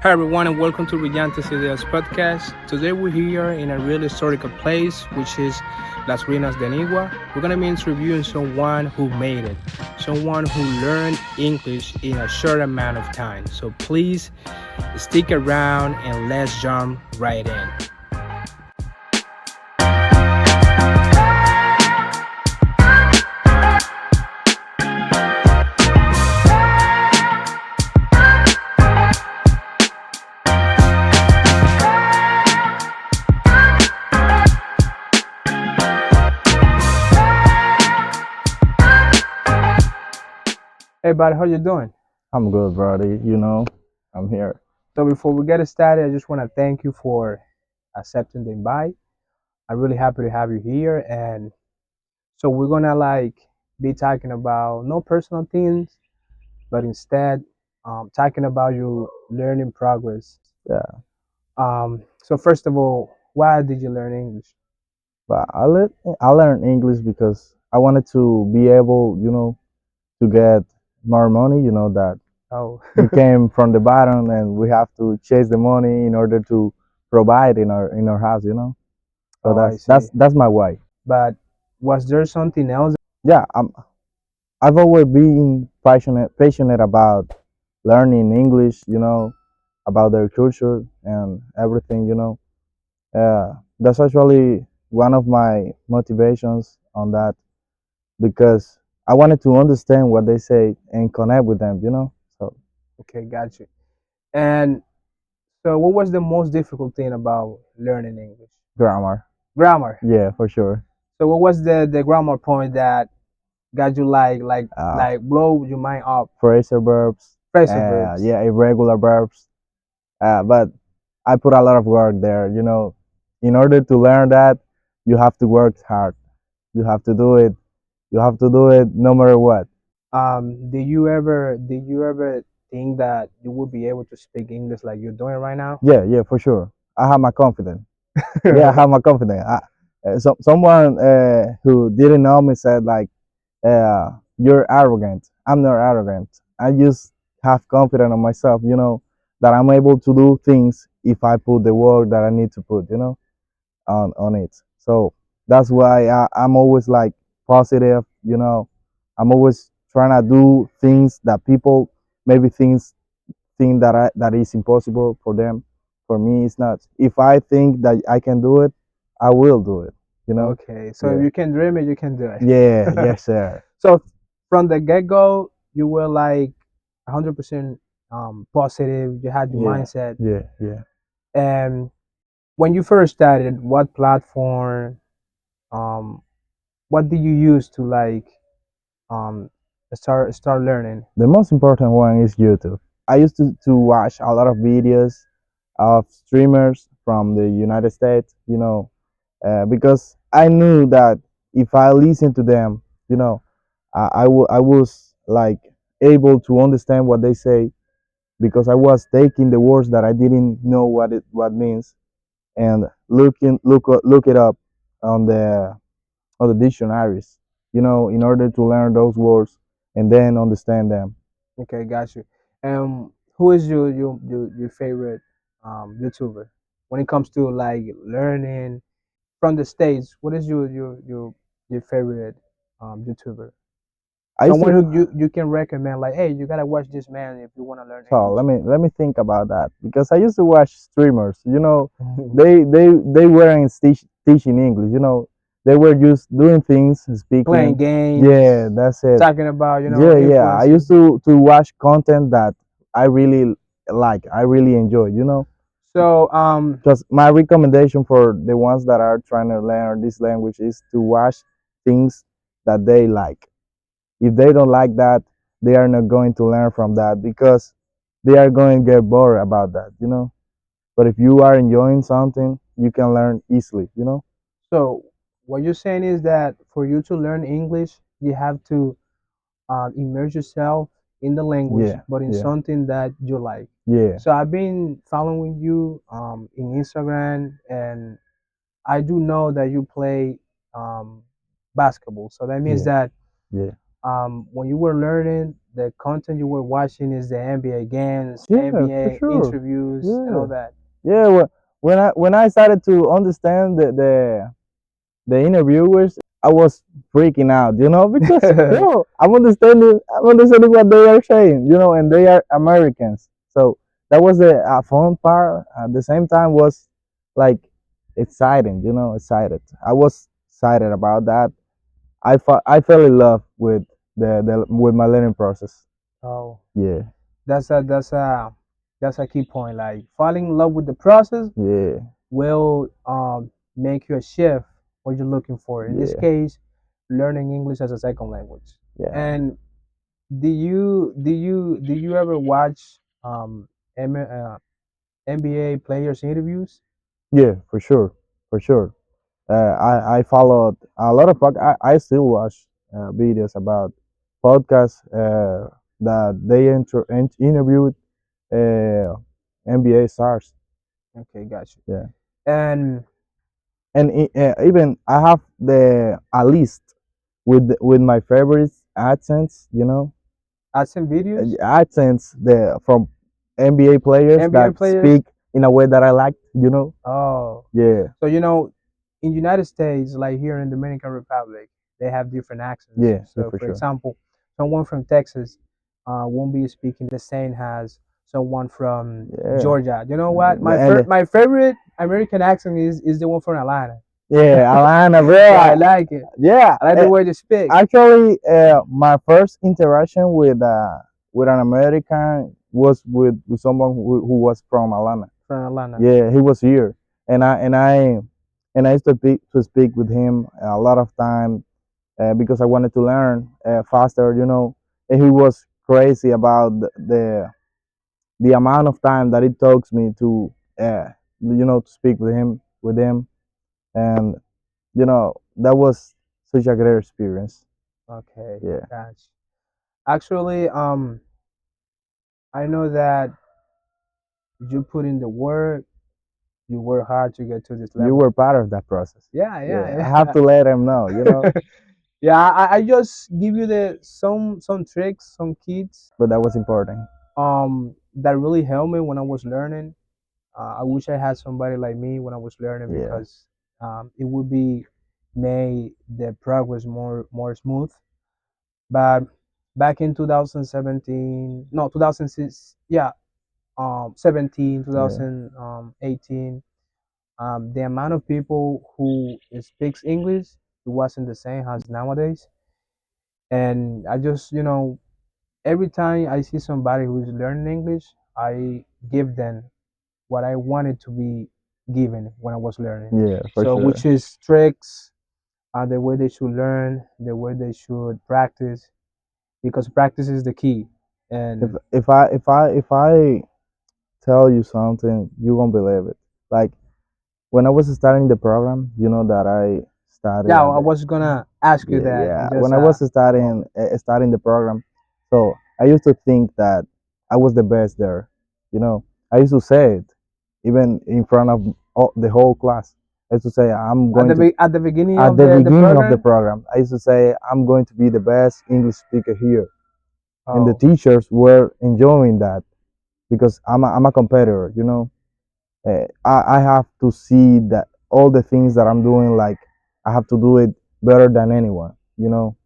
Hi everyone and welcome to Brillantes Ideas podcast. Today we're here in a really historical place which is Las Ruinas de Anigua. We're going to be interviewing someone who made it, someone who learned English in a short amount of time. So please stick around and let's jump right in. Hey buddy, how you doing? I'm good, brother. I'm here. So before we get started, I just want to thank you for accepting the invite. I'm really happy to have you here, and so we're gonna be talking about no personal things, but instead talking about your learning progress. Yeah, So first of all, why did you learn English? but I learned English because I wanted to be able, to get more money. You know that Oh, we came from the bottom and we have to chase the money in order to provide in our house. So oh, I that's see. that's that's my why. But was there something else? Yeah, I've always been passionate about learning English. About their culture and everything. That's actually one of my motivations on that because I wanted to understand what they say and connect with them. So Okay, got you. And so, what was the most difficult thing about learning English? grammar, Grammar. yeah, for sure. So, what was the grammar point that got you Uh, blow your mind up? Phrasal verbs, Phrasal verbs. yeah, irregular verbs. But I put a lot of work there. In order to learn that, you have to work hard. You have to do it. You have to do it no matter what. Did you ever think that you would be able to speak English like you're doing right now? Yeah, yeah, for sure. I have my confidence. Yeah, I have my confidence. Someone who didn't know me said like, "You're arrogant." I'm not arrogant. I just have confidence in myself. That I'm able to do things if I put the work that I need to put. On it. So that's why I'm always like positive. I'm always trying to do things that people maybe think that is impossible for them. For me, it's not. If I think that I can do it, I will do it. You know? Okay, so if Yeah. you can dream it, you can do Yeah. it. Yes, sir. So from the get go, you were 100% positive. You had your Yeah. mindset. Yeah. Yeah. And when you first started, what platform, um, what did you use to um, start learning? The most important one is YouTube. I used to watch a lot of videos of streamers from the United States. Because I knew that if I listened to them, I was like able to understand what they say because I was taking the words that I didn't know what means and look it up on the dictionaries, in order to learn those words and then understand them. Okay, got you. Who is your favorite YouTuber when it comes to learning from the States? What is your favorite YouTuber? I used Someone to who you can recommend, like, hey, you gotta watch this man if you want to learn so English. let me think about that because I used to watch streamers. They weren't teaching English. They were just doing things, Playing speaking. games, Yeah, that's it. talking about Yeah, yeah. I used influences. to watch content that I really like. I really enjoy. So Because my recommendation for the ones that are trying to learn this language is to watch things that they like. If they don't like that, they are not going to learn from that because they are going to get bored about that. But if you are enjoying something, you can learn easily. so what you're saying is that for you to learn English, you have to immerse yourself in the language, Yeah, but in yeah, something that you like. yeah, So I've been following you in Instagram, and I do know that you play um, basketball. So that means yeah, that yeah, when you were learning, the content you were watching is the NBA games, Yeah, for NBA sure. interviews, and Yeah, all that. yeah. When I started to understand the interviewers, I was freaking out, because I'm understanding what they are saying, and they are Americans. So that was the fun part. At the same time, was like exciting, excited. I was excited about that. I fell in love with with my learning process. Oh, Yeah, that's a key point. Like falling in love with the process yeah, will make you a shift what you're looking for. In this yeah, case, learning English as a second language. yeah, And do you ever watch NBA players interviews? yeah, for sure, for sure. I followed a lot of I still watch videos about podcasts that they interviewed uh, NBA stars. Okay, got you. Yeah, And and even I have the a list with my favorite accents. add some videos, Accents from NBA players NBA that players. speak in a way that I like. Oh, Yeah, so in United States, like here in Dominican Republic, they have different accents. yeah, yeah, So, for for sure. example, someone from Texas won't be speaking the same as someone from Yeah, Georgia. You know what? and My favorite American accent is the one from Atlanta. yeah, Alana, bro. Yeah, I like it. Yeah, I like the way they speak actually, my first interaction with an American was with someone who was from Atlanta. from Atlanta. Yeah, he was here, and I used to speak with him a lot of time because I wanted to learn faster. And he was crazy about the amount of time that it takes me to speak with him, and that was such a great experience. Okay, Yeah, gotcha. Actually, I know that you put in the work, you work hard to get to this you level. were part of that process. Yeah, Yeah, I yeah, have to let him know. yeah. Yeah, I just give you the some tricks, some kits But that was important. that really helped me when I was learning. I wish I had somebody like me when I was learning Yeah, because it would be made the progress more smooth. But back in 2017, no 2006, yeah, 17, yeah, 2018, the amount of people who speaks English it wasn't the same as nowadays. And I just every time I see somebody who's learning English, I give them what I wanted to be given when I was learning. yeah, for So, which sure. is tricks, the way they should learn, the way they should practice, because practice is the key. If And if I if I if I tell you something, you won't believe it. Like when I was starting the program, that I started yeah, at I the was gonna ask you yeah, that. yeah. You When just I was well, starting the program, so I used to think that I was the best there. I used to say it even in front of the whole class. I used to say I'm going to at the beginning at of the the beginning of the program. program. I used to say I'm going to be the best English speaker here, and the Oh, teachers were enjoying that because I'm a competitor. I have to see that all the things that I'm doing, like I have to do it better than anyone. so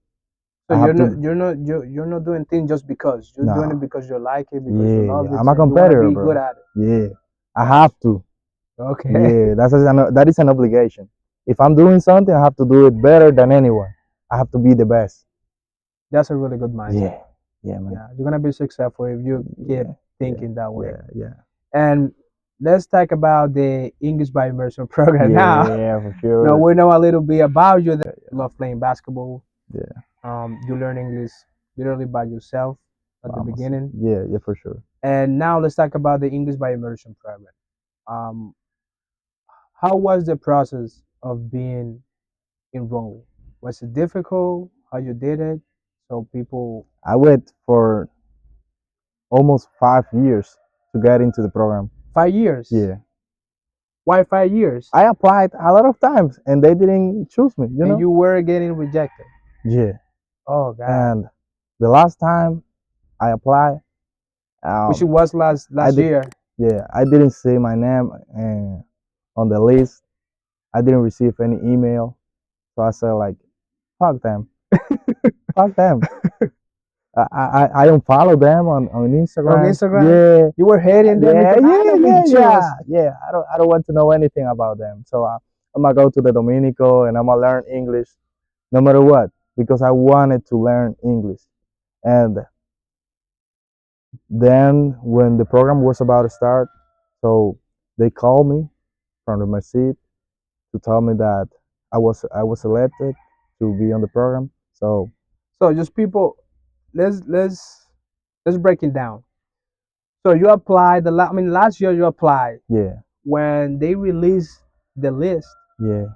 I have to. you're not doing things just because you're doing it No, because you like it, because you yeah, love it, I'm a and you want to competitor, be good bro. at it. Yeah, I have Gotcha. to. Okay, Yeah, that is an obligation. If I'm doing something, I have to do it better than anyone. I have to be the best. that's a really good mindset. Yeah, yeah, man. Yeah, you're gonna be successful if you keep Yeah, yeah, thinking that way. yeah, yeah, And let's talk about the English by immersion program now. yeah, for Now sure. we know a little bit about you. That Yeah, you love playing basketball. yeah, You learn English literally by yourself at the almost. beginning. Yeah, yeah, for sure. And now let's talk about the English by immersion program. Um, how was the process of being enrolled? Was it difficult? How you did it? So people I wait for almost 5 years to get into the program. 5 years. Yeah, Why 5 years? I applied a lot of times and they didn't choose me. And you were getting rejected. Yeah, Oh God. and the last time. I apply. Which it Um, was last I last did, year. yeah, I didn't see my name on the list. I didn't receive any email, so I said like, fuck them, fuck them. I unfollow them on On Instagram. Instagram, Yeah, you were hating them yeah, because I yeah, don't be yeah, yeah, just. yeah. I don't want to know anything about them. So I'm gonna go to the Dominico and I'm gonna learn English no matter what because I wanted to learn English. And then when the program was about to start, so they called me from the seat to tell me that I was selected to be on the program. So So just people, let's break it down. So you applied I mean last year you applied yeah, when they released the list. yeah.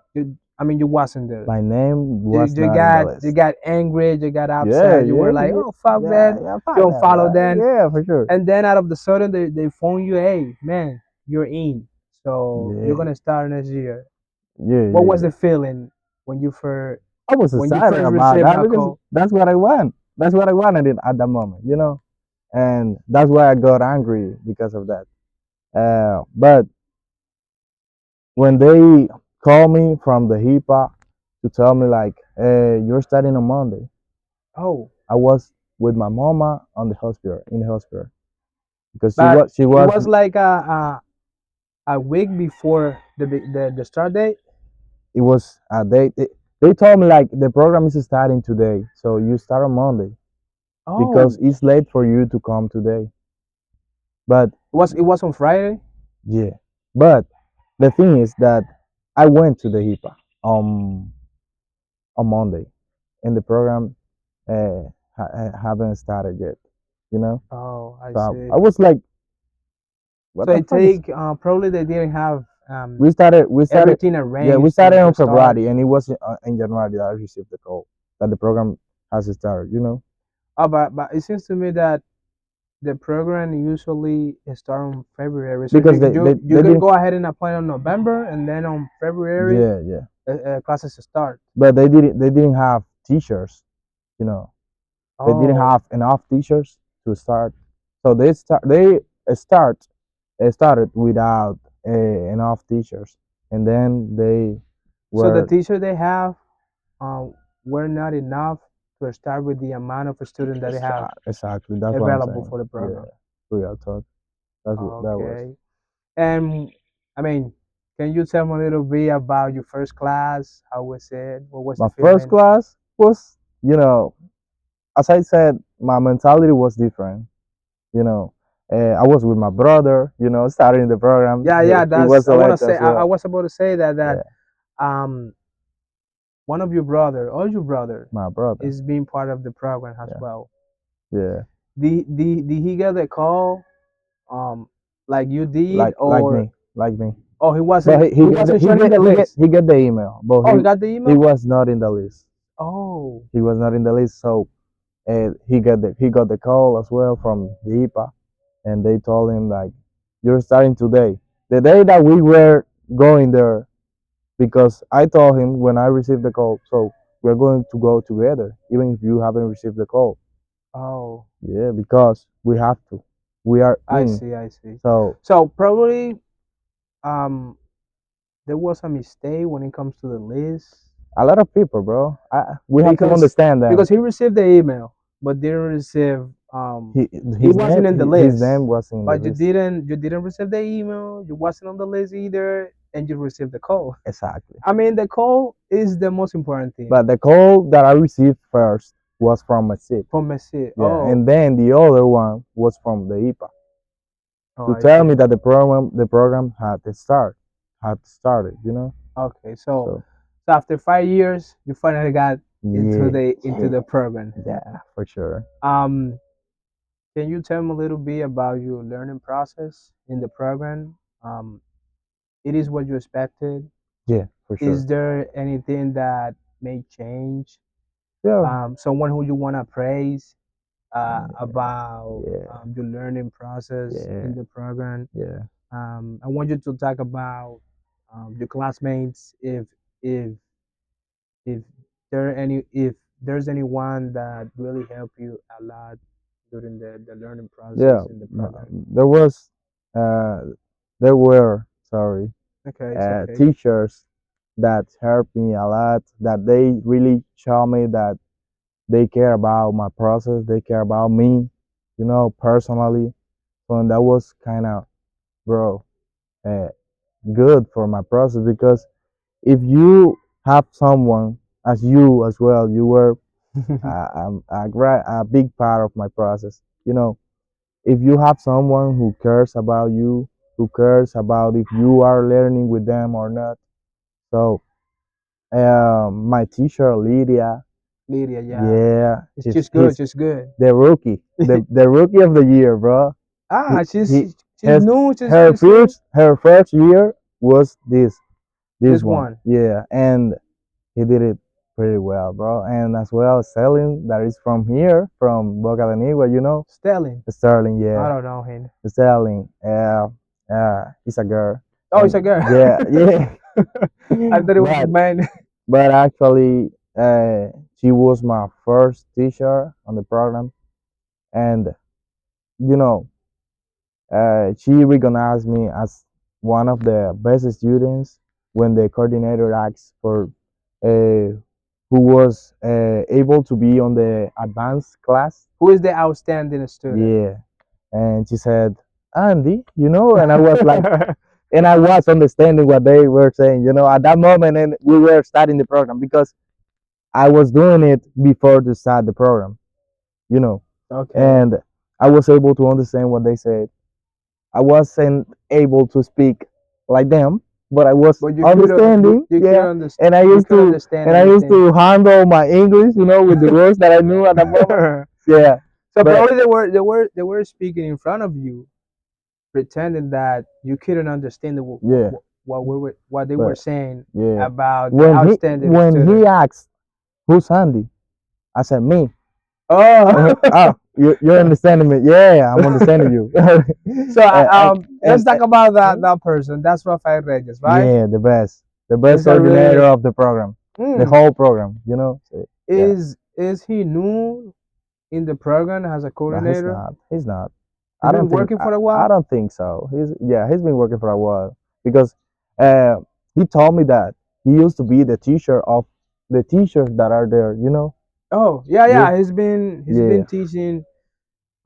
I mean you wasn't there. My name You, was you not in the got you list. got angry, you got Yeah, upset. You yeah, were like, yeah, oh fuck yeah, that. yeah. You Fuck don't them, follow right? them. Yeah, for sure. And then out of the sudden they phone you, hey man, you're in. So you're Yeah, gonna start next year. yeah, What yeah. was the feeling when you first I was when you excited first about received that that because call? that's what I want. That's what I wanted at that moment. And that's why I got angry because of that. But when they called me from the HIPAA to tell me like, hey, you're starting on Monday, Oh, I was with my mama on the hospital in the hospital because she but was she it was was like a week before the start date. it was they told me like the program is starting today, so you start on Monday because Oh, it's late for you to come today. But it was on Friday. yeah, but the thing is that I went to the HIPAA um on Monday, and the program haven't started yet. You know, Oh, I so see. I was like, what So the it fuck is? take probably they didn't have We started, everything yeah, we arranged started to on start. February, and it was in January that I received the call that the program has started. Oh, but it seems to me that the program usually start on February. So Because you they you they, you they can didn't. go ahead and apply on November, and then on February Yeah, yeah, classes start. but they didn't have teachers. You know, they didn't Oh, have enough teachers to start, so start they started without enough teachers, and then they so the were teacher they have um, were not enough to start with the amount of students that they have exactly, that's what I'm available saying. for the Yeah, program. real talk. That's what that was. Okay. And I mean, can you tell me a little bit about your first class? How was it? What was My the first feeling? class was, as I said, my mentality was different. You know, I was with my brother. Starting the program. Yeah, He, yeah. he That's was I want to elected say. as I well. was about to say that Yeah, um one of your brother or your brother my brother. is being part of the program as Yeah, well. yeah. Did he get the call like you did, Like or me, like me. oh But he he get the, wasn't he shown in get the he get list? he get the email, but Oh, he he got the he email. was not in the list. Oh, He was not in the list, so he got the call as well from the IPA, and they told him like, you're starting today, the day that we were going there, because I told him when I received the call, so we're going to go together, even if you haven't received the call. oh, Yeah, because we have to. We are I in. see, I see. So So probably um there was a mistake when it comes to the list a lot of people, bro, we have to because understand them. he received the email but didn't receive He he his name wasn't in the his list. name was in the But list. you didn't receive the email, you wasn't on the list either, and you received the call. Exactly. I mean the call is the most important thing But the call that I received first was from a SIP. for Messi. Yeah, Oh, and then the other one was from the IPA oh, to I tell see. me that the program had started. Okay, So so after 5 years you finally got into yeah, the program. yeah, for sure. um can you tell me a little bit about your learning process in the program? It is what you expected? Yeah, for Is sure. there anything that may change? Yeah, Someone who you want to praise yeah, about yeah, your learning process yeah, in the program? yeah. I want you to talk about your classmates. If if there's anyone that really helped you a lot during the learning Yeah, process in the program? there was, uh, there were, sorry, Okay, it's okay. teachers that helped me a lot. That they really show me that they care about my process. They care about me, personally. So that was kind of, bro, uh, good for my process because if you have someone as you as well, you were a big part of my process. If you have someone who cares about you, who cares about if you are learning with them or not. So, my teacher Lydia, Lydia, yeah. yeah, It's he's just good, he's just good. the rookie, the rookie of the year, bro. He, Ah, he she's has new, she's her she's new. first year was this This one, one. yeah, and he did it pretty well, bro. And as well, Sterling, that is from here, from Boca de Nigua, Sterling. Sterling, I yeah, don't know him. Sterling, he's a girl, Oh, it's and a girl. yeah, yeah, I thought it was a but man. actually, she was my first teacher on the program, and you know, she recognized me as one of the best students when the coordinator asked for uh, who was able to be on the advanced class. Who is the outstanding student? Yeah, and she said, Andy, and I was like, and I was understanding what they were saying, at that moment, and we were starting the program because I was doing it before to start the program, you know, Okay. and I was able to understand what they said. I wasn't able to speak like them, but I was But understanding, you could yeah. And I you used could to understand and I used everything. to handle my English, with the words that I knew at the moment. Yeah, So but probably they were speaking in front of you, pretending that you couldn't understand yeah, what they were but saying yeah. about the When he outstanding when he student. asked who's Andy, I said me. Oh. Oh, you're understanding me? Yeah, I'm understanding you. So let's And talk about that person. That's Rafael Reyes, right? yeah, the best He's a coordinator really of the program, the mm, whole program. So, yeah. is he new in the program as a No, he's coordinator? not. He's not. He's been working for a I while. don't think so. He's been working for a while because uh he told me that he used to be the teacher of the teachers that are there. Oh yeah, Yeah, yeah. He's yeah, been teaching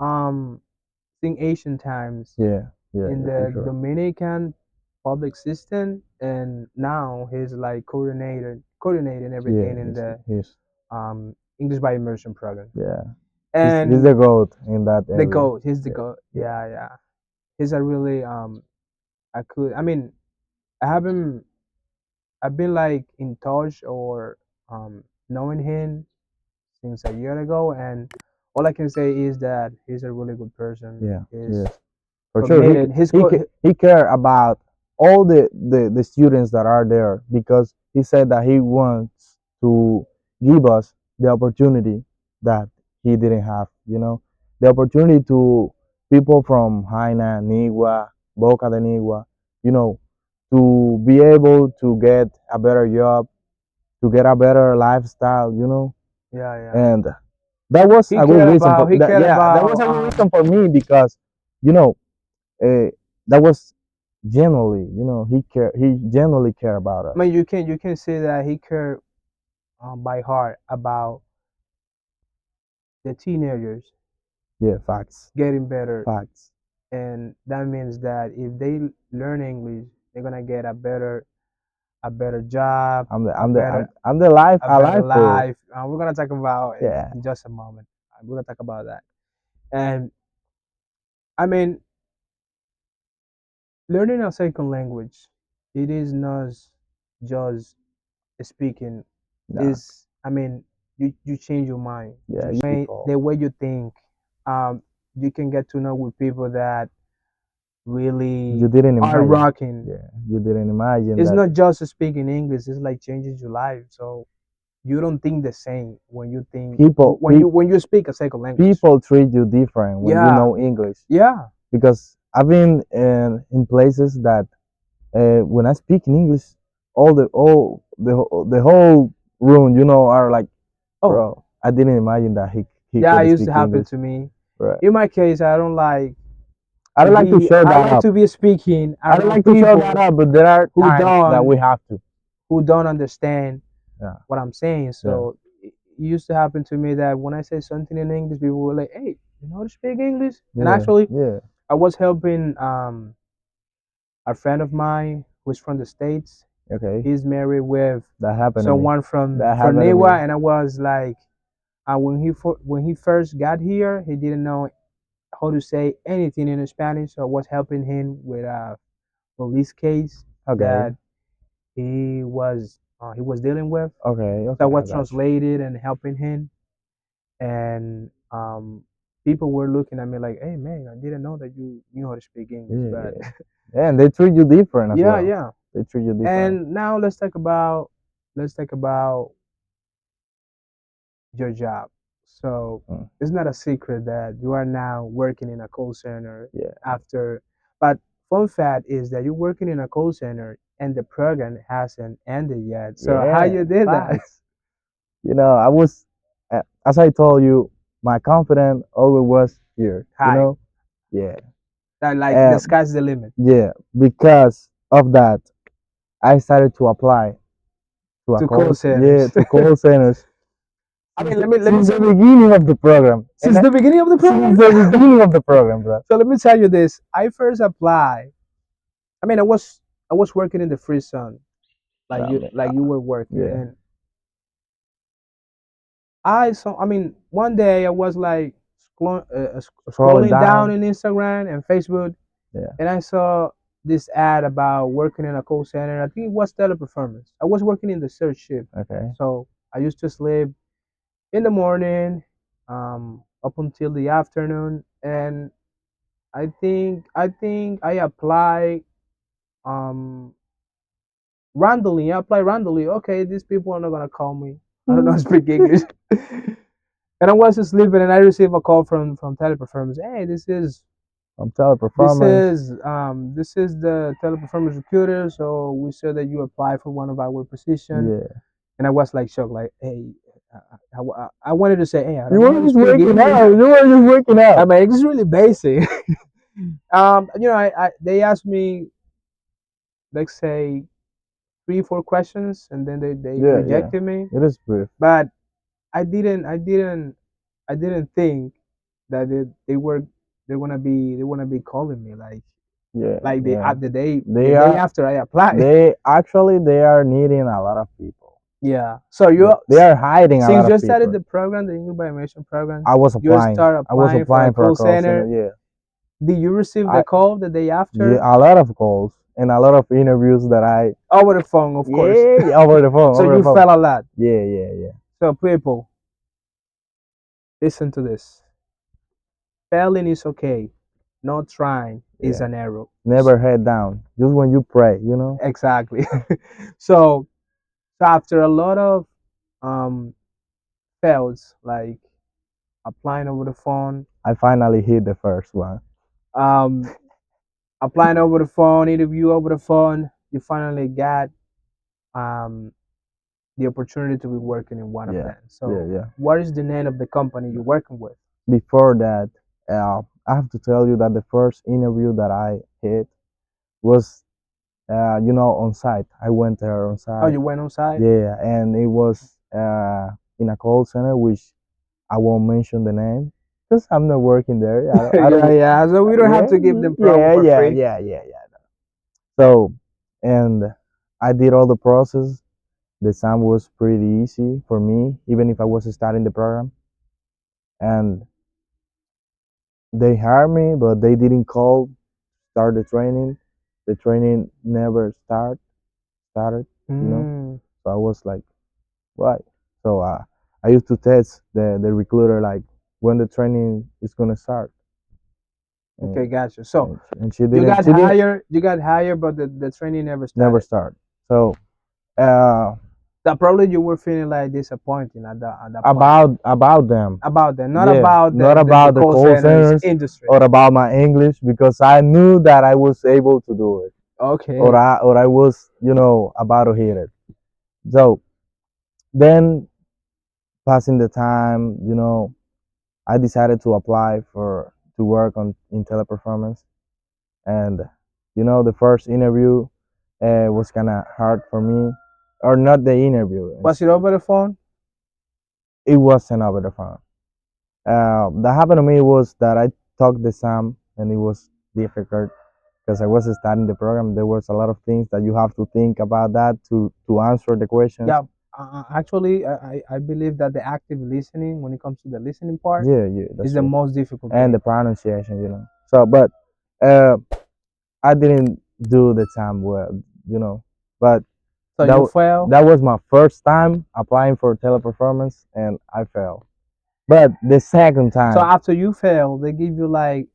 I think Asian times yeah, yeah, in yeah, for the sure. Dominican public system, and now he's like coordinating Yeah, everything in the he's English by immersion program. yeah, he's And the goat in that the area. goat, he's the Yeah, goat. yeah, Yeah, yeah. He's a really I mean I haven't I've been like in touch or knowing him since a year ago, and all I can say is that he's a really good person. yeah, He's yes, for sure. committed. He care about all the students that are there because he said that he wants to give us the opportunity that he didn't have. The opportunity to people from Haina, Nigua, Boca de Nigua, you know, to be able to get a better job, to get a better lifestyle. Yeah, yeah. And that was a good reason for He that. cared Yeah, that was about a good reason for me because you know uh, that was genuinely, he genuinely care about I us. mean you can say that he cared by heart about the teenagers Yeah, facts, getting better, facts. and that means that if they learn English, they're gonna get a better job, I'm the life a better alive proof. life. We're gonna talk about it Yeah, in just a moment. We're gonna talk about that. And I mean, learning a second language, it is not just speaking. nah, Is I mean, you change your mind, yeah, you people. the way you think. Um, you can get to know with people that You really didn't are imagine. rocking. Yeah, you didn't imagine It's that not just speaking English. It's like changing your life. So you don't think the same when you think people when you speak a second language. people treat you different when you Yeah, know English yeah. because I've been in places that when I speak in English, the whole room, are like, Oh, bro, I didn't imagine that he yeah. It could used to speak happen English, to me. Right. In my case, I don't like I don't like to show I that like up. to be speaking I don't around like to show people that up, but there are who times that don't we have to. who don't understand Yeah. what I'm saying. So it used to happen to me that when I say something in English, people were like, "Hey, you know how to speak English?" And Yeah. actually, Yeah. I was helping a friend of mine who's from the States. Okay. He's married with That happened to me. someone from That happened to Niwa, me. and I was like, when he first got here, he didn't know how to say anything in Spanish, so I was helping him with a police case Okay. that he was dealing with. Okay. So I Okay. was I got you. translated and helping him, and people were looking at me like, "Hey man, I didn't know that you knew how to speak English." Yeah. But Yeah, and they treat you different as yeah, well. yeah. They treat you different. And now let's talk about your job. So Mm. it's not a secret that you are now working in a call center Yeah. after, but fun fact is that you're working in a call center and the program hasn't ended yet. So how Yeah. you did that? Facts. You know, I was, as I told you, my confidence always was here. You Hi. know. Yeah. That like Uh, the sky's the limit yeah. Because of that, I started to apply to a to call call. centers. Yeah, to call centers. I mean, let me Since the tell you, beginning of the program. since the beginning of the program. Since the beginning of the program, bro. So let me tell you this. I first applied. I mean, I was working in the free zone, I mean, like you were working, yeah. and I mean, one day I was like Scrolling scrolling down down. in Instagram and Facebook, Yeah. and I saw this ad about working in a call center. I think it was teleperformance. I was working in the third shift, Okay. so I used to sleep in the morning, up until the afternoon, and I think I applied um randomly. I applied randomly. Okay, these people are not gonna call me. I don't know how to speak English. And I was sleeping, and I received a call from teleperformance. Hey, I'm teleperformance. this is the teleperformance recruiter. So we saw that you applied for one of our position, Yeah. and I was like shocked, like, hey, I wanted to say, hey, I You don't know were how to just speak waking English. up. You were just waking I up. mean, it's really basic. They asked me, let's say, 3 4 questions, and then they Yeah, yeah. rejected me. It is brief. But I didn't think that they wanna be calling me Yeah, like yeah. the They day are. after I applied. They are needing a lot of people. Yeah. So Yeah. They are hiding a since lot you of started people. the program, the English Information program, I was you applying. start I was applying for a applying for a call call center. center. Yeah. Did you receive I the call the day yeah, after? a lot of calls and a lot of interviews that I Over the phone, of course. yeah over the phone. So Over the you phone. fell a lot. Yeah, yeah, yeah. So people, listen to this. Failing is okay. Not trying is Yeah. an error. Never head down. Just when you pray, you know. Exactly. So after a lot of um fails, like applying over the phone, I finally hit the first one. um applying over the phone, interview over the phone, you finally got um the opportunity to be working in one of Yeah, them. yeah, So yeah. what is the name of the company you're working with? Before that, I have to tell you that the first interview that I hit was, on site. I went there on Oh, site. you went on site? Yeah, and it was in a call center, which I won't mention the name because I'm not working there. I Yeah, don't. yeah. So we don't have Yeah, to give them promo yeah, for yeah, free. yeah, yeah, yeah. So, and I did all the process. The exam was pretty easy for me, even if I was starting the program. And they hired me, but they didn't start the training. The training never started, you know. Mm, So I was like, why? So I used to test the recruiter like when the training is gonna start, and, okay, gotcha. So and she didn't. She didn't you got hired, but the training never never started. start. So uh, That probably you were feeling like disappointing at that point. about them, About that, not yeah, about not the about the call call centers centers industry. or about my English because I knew that I was able to do it, Okay. or I was about to hit it. So then passing the time, I decided to apply for to work on in teleperformance, and the first interview was kind of hard for me, or not the interview. Was it over the phone? It wasn't over the phone. That happened to me was that I took the exam and it was difficult because I was studying the program. There was a lot of things that you have to think about that to answer the questions. Yeah. Actually, I believe that the active listening, when it comes to the listening part, Yeah, that's is the true. most difficult And thing. the pronunciation. So, but I didn't do the exam well. But So that you fail. that was my first time applying for teleperformance, and I failed. But the second time, So after you fail, they give you like,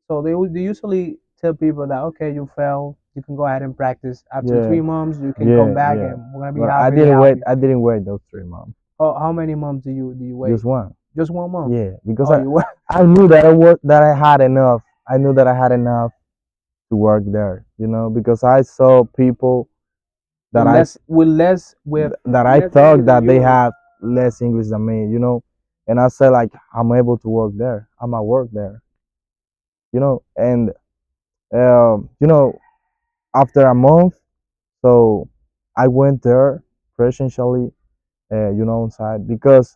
so they usually tell people that okay, you fail, you can go ahead and practice. After yeah, 3 months, you can come back, yeah. and we're gonna be But really happy. I didn't wait those 3 months. How many months do you wait? Just one. Just 1 month. Yeah, because Oh, you wait. I knew that I had enough. I knew that I had enough to work there. Because I saw people that I thought that they have less English than me. And I said like I'm able to work there. I'm at work there. And um, you know after a month, so I went there presentially, on site because